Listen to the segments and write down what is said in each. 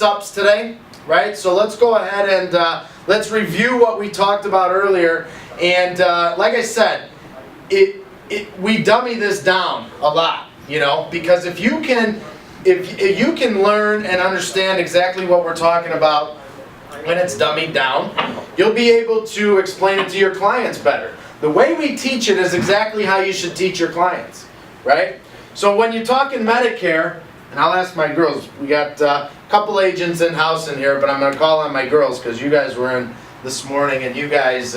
ups today, right? So let's go ahead and let's review what we talked about earlier. And like I said, we dummy this down a lot, you know, because if you can learn and understand exactly what we're talking about when it's dummied down, you'll be able to explain it to your clients better. The way we teach it is exactly how you should teach your clients, right? So when you're talking Medicare, and I'll ask my girls, we got a couple agents in-house in here, but I'm going to call on my girls because you guys were in this morning and you guys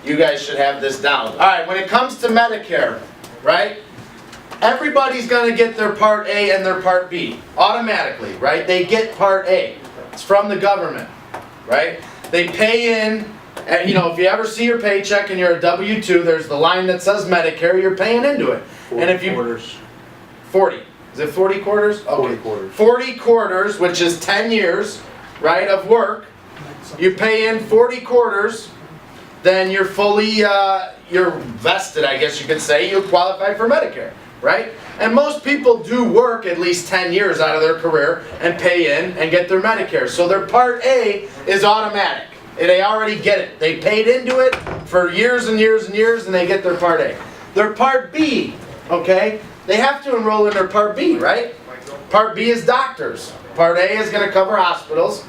you guys should have this down. All right, when it comes to Medicare, right, everybody's going to get their Part A and their Part B automatically, right? They get Part A. It's from the government, right? They pay in, and, you know, if you ever see your paycheck and you're a W-2, there's the line that says Medicare, you're paying into it. 40 and if you quarters. 40. Is it 40 quarters? Okay. 40 quarters. 40 quarters, which is 10 years, right, of work. You pay in 40 quarters, then you're fully, you're vested, I guess you could say. You qualify for Medicare, right? And most people do work at least 10 years out of their career and pay in and get their Medicare. So their Part A is automatic. They already get it. They paid into it for years and years and years, and they get their Part A. Their Part B, okay? They have to enroll in their Part B, right? Part B is doctors. Part A is going to cover hospitals,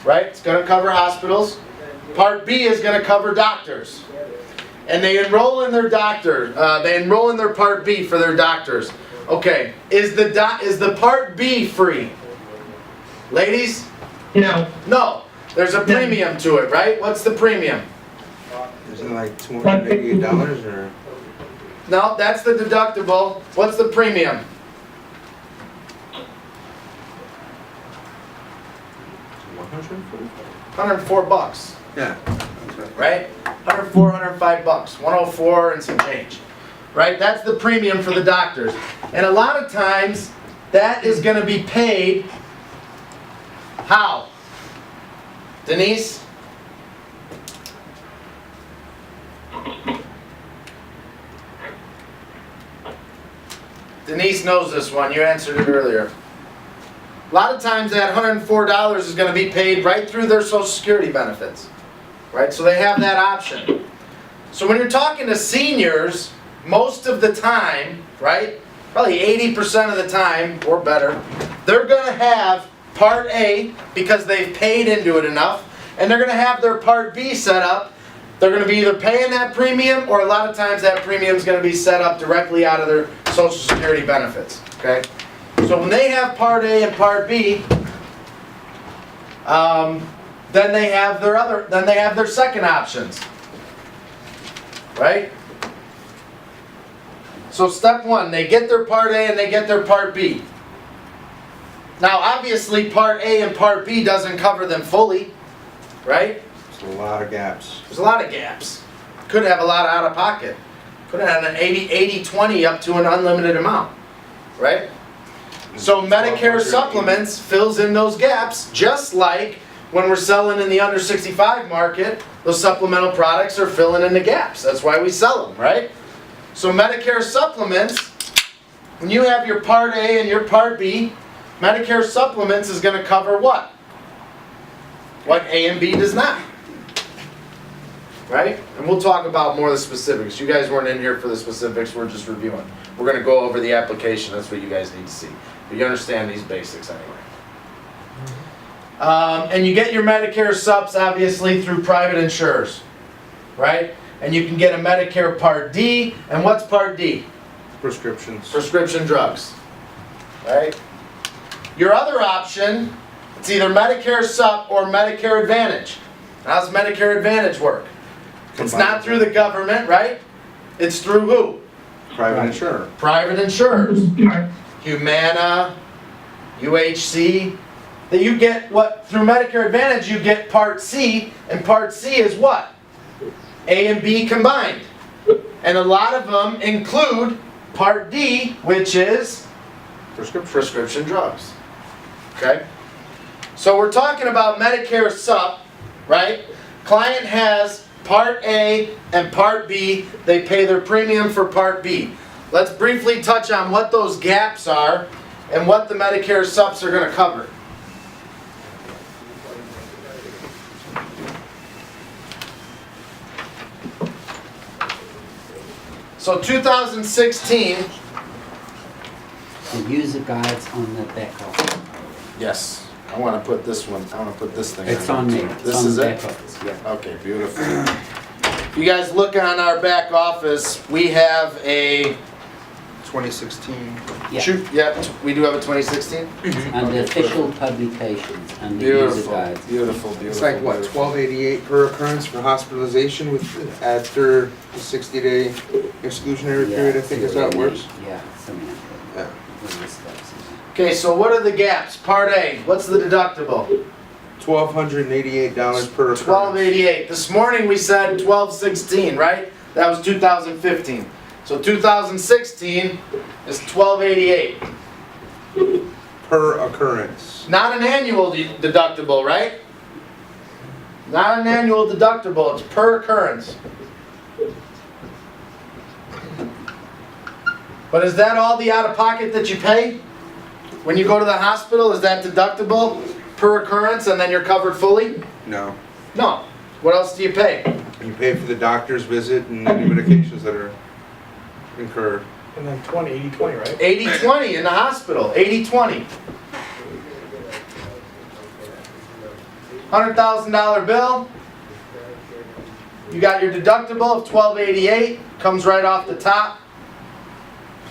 right? It's going to cover hospitals. Part B is going to cover doctors. And they enroll in their doctor. They enroll in their Part B for their doctors. Okay, is the Part B free? Ladies? No. No. There's a premium to it, right? What's the premium? Isn't it like $288 or? No, that's the deductible. What's the premium? $104. Yeah. Right? 104, 105 bucks. 104 and some change. Right? That's the premium for the doctors. And a lot of times that is going to be paid how? Denise? Denise knows this one. You answered it earlier. A lot of times that $104 is going to be paid right through their Social Security benefits. Right? So they have that option. So when you're talking to seniors, most of the time, right, probably 80% of the time or better, they're going to have Part A because they've paid into it enough, and they're going to have their Part B set up. They're going to be either paying that premium, or a lot of times that premium is going to be set up directly out of their Social Security benefits. Okay, so when they have Part A and Part B, then they have their second options, right? So step one, they get their Part A and they get their Part B. Now, obviously, Part A and Part B doesn't cover them fully, right? There's a lot of gaps. There's a lot of gaps. Could have a lot of out-of-pocket. Could have an 80-20 up to an unlimited amount, right? So Medicare supplements fills in those gaps, just like when we're selling in the under 65 market, those supplemental products are filling in the gaps. That's why we sell them, right? So Medicare supplements, when you have your Part A and your Part B, Medicare supplements is going to cover what? What A and B does not. Right? And we'll talk about more of the specifics. You guys weren't in here for the specifics, we're just reviewing. We're going to go over the application, that's what you guys need to see. But you understand these basics anyway. And you get your Medicare subs obviously through private insurers. Right? And you can get a Medicare Part D, and what's Part D? Prescriptions. Prescription drugs. Right? Your other option, it's either Medicare Sup or Medicare Advantage. How does Medicare Advantage work? It's not through the government, right? It's through who? Private insurer. Private insurers. Humana, UHC. That you get what? Through Medicare Advantage you get Part C, and Part C is what? A and B combined. And a lot of them include Part D, which is prescription drugs. Okay? So we're talking about Medicare Sup, right? Client has Part A and Part B. They pay their premium for Part B. Let's briefly touch on what those gaps are and what the Medicare subs are gonna cover. So 2016, The user guides on the back office. yes, I wanna put this one, I wanna put this thing. It's on there. It's This on is the it? back office, yeah. Okay, beautiful. If you guys look on our back office, we have a, 2016. Yeah. we do have a 2016? Under official publications, under user Beautiful, guides. beautiful, beautiful. It's like what, beautiful. $12.88 per occurrence for hospitalization with, after the 60-day exclusionary Yeah, period, I think is how it works. Yeah, something like Yeah. that. With the steps in there. Okay, so what are the gaps? Part A, what's the deductible? $1,288 per occurrence. 1288. This morning we said 1216, right? That was 2015. So 2016 is 1288. Per occurrence. Not an annual deductible, right? Not an annual deductible, it's per occurrence. But is that all the out-of-pocket that you pay? When you go to the hospital, is that deductible per occurrence and then you're covered fully? No. No. What else do you pay? You pay for the doctor's visit and any medications that are incurred. And then 80/20, right? 80/20 in the hospital, 80/20. $100,000 bill. You got your deductible of $1288, comes right off the top.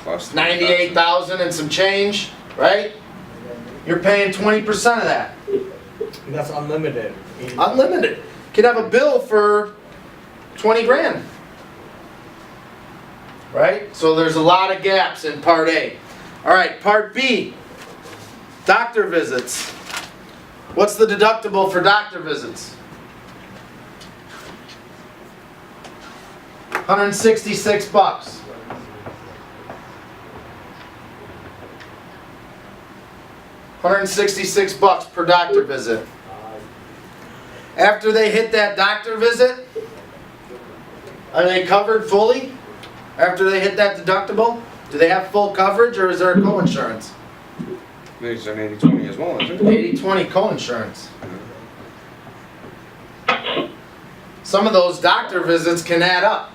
Plus 98,000 and some change, right? You're paying 20% of that. And that's unlimited. Unlimited. Could have a bill for 20 grand. Right? So there's a lot of gaps in Part A. All right, Part B. Doctor visits. What's the deductible for doctor visits? $166. $166 per doctor visit. After they hit that doctor visit, are they covered fully? After they hit that deductible? Do they have full coverage or is there a co-insurance? There's an 80/20 as well, isn't it? 80/20 co-insurance. Some of those doctor visits can add up.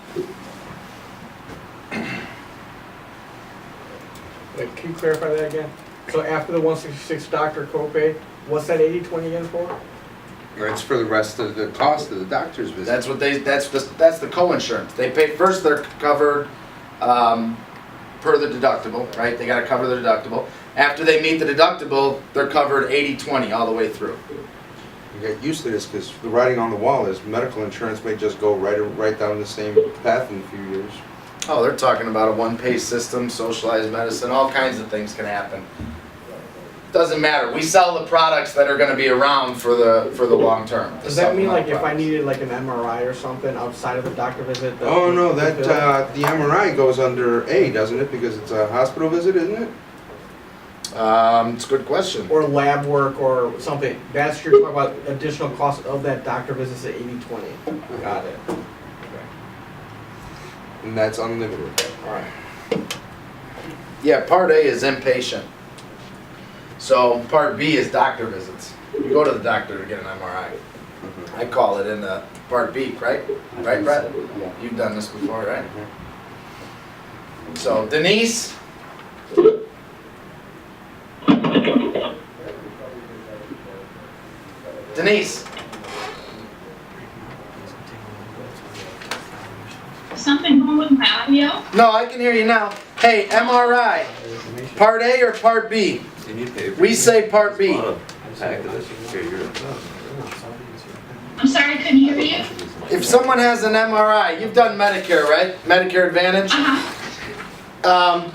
Wait, can you clarify that again? So after the 166 doctor copay, what's that 80/20 in for? It's for the rest of the cost of the doctor's visit. That's what that's the co-insurance. They pay first, they're covered per the deductible, right? They gotta cover the deductible. After they meet the deductible, they're covered 80/20 all the way through. You get used to this because the writing on the wall is medical insurance may just go right down the same path in a few years. Oh, they're talking about a one-pay system, socialized medicine, all kinds of things can happen. Doesn't matter. We sell the products that are going to be around for the long term. Does that mean like if I needed like an MRI or something outside of the doctor visit? Oh no, that the MRI goes under A, doesn't it? Because it's a hospital visit, isn't it? It's a good question. Or lab work or something. That's you're talking about additional cost of that doctor visit at 80/20. Got it. Okay. And that's unlimited. All right. Yeah, Part A is inpatient. So Part B is doctor visits. You go to the doctor to get an MRI. I call it in the Part B, right? Right, Brett? Yeah. You've done this before, right? So Denise. Denise. Something wrong with my audio? No, I can hear you now. Hey, MRI. Part A or Part B? We say Part B. I'm sorry, I couldn't hear you. If someone has an MRI, you've done Medicare, right? Medicare Advantage? Uh-huh.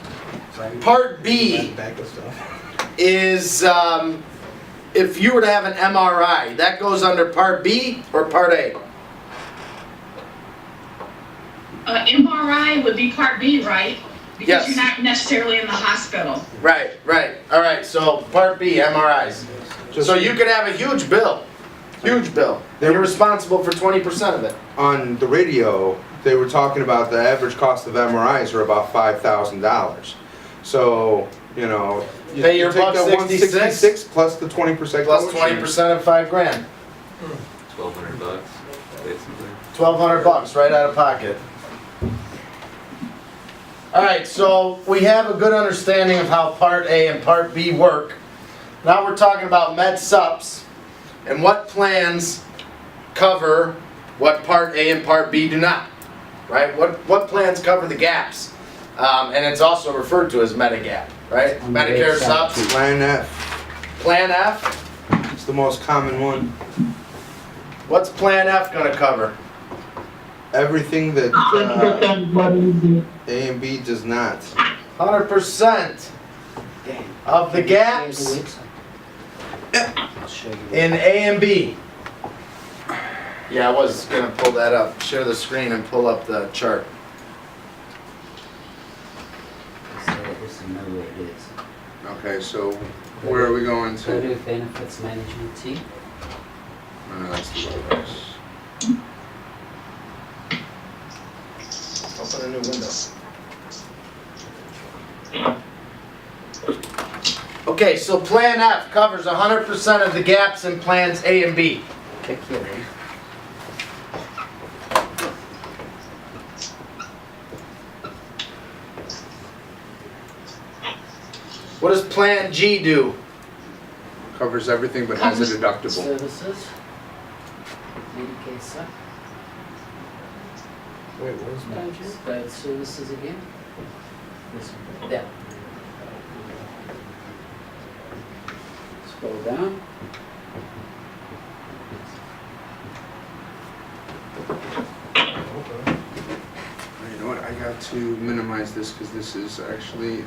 Part B Back of stuff. is if you were to have an MRI, that goes under Part B or Part A? MRI would be Part B, right? Because Yes. you're not necessarily in the hospital. Right, right. All right, so Part B, MRIs. So you could have a huge bill. Huge bill. And you're responsible for 20% of it. On the radio, they were talking about the average cost of MRIs are about $5,000. So you know. Pay your you take buck that 66 166 plus the 20% plus co-insurance. 20% of $5,000. $1,200, basically. $1,200 right out of pocket. All right, so we have a good understanding of how Part A and Part B work. Now we're talking about med sups and what plans cover what Part A and Part B do not, right? What plans cover the gaps? And it's also referred to as Medigap, right? On the Medicare website. subs. Plan F, Plan F, it's the most common one. what's Plan F gonna cover? Everything that A and B does not. 100% Dan, of the can you share gaps the website? I'll show you. in A and B. Yeah, I was gonna pull that up. Share the screen and pull up the chart. So this is know where it is. Okay, so where are we going Go to? to benefits management team. No, that's the others. Open a new window. Okay, so Plan F covers 100% of the gaps in plans A and B. Click here then. What does Plan G do? Covers everything but has a deductible. Services. Medicare sub. Wait, what is Plan G? Go to services again. This one. There. Scroll down. You know what, I got to minimize this because this is actually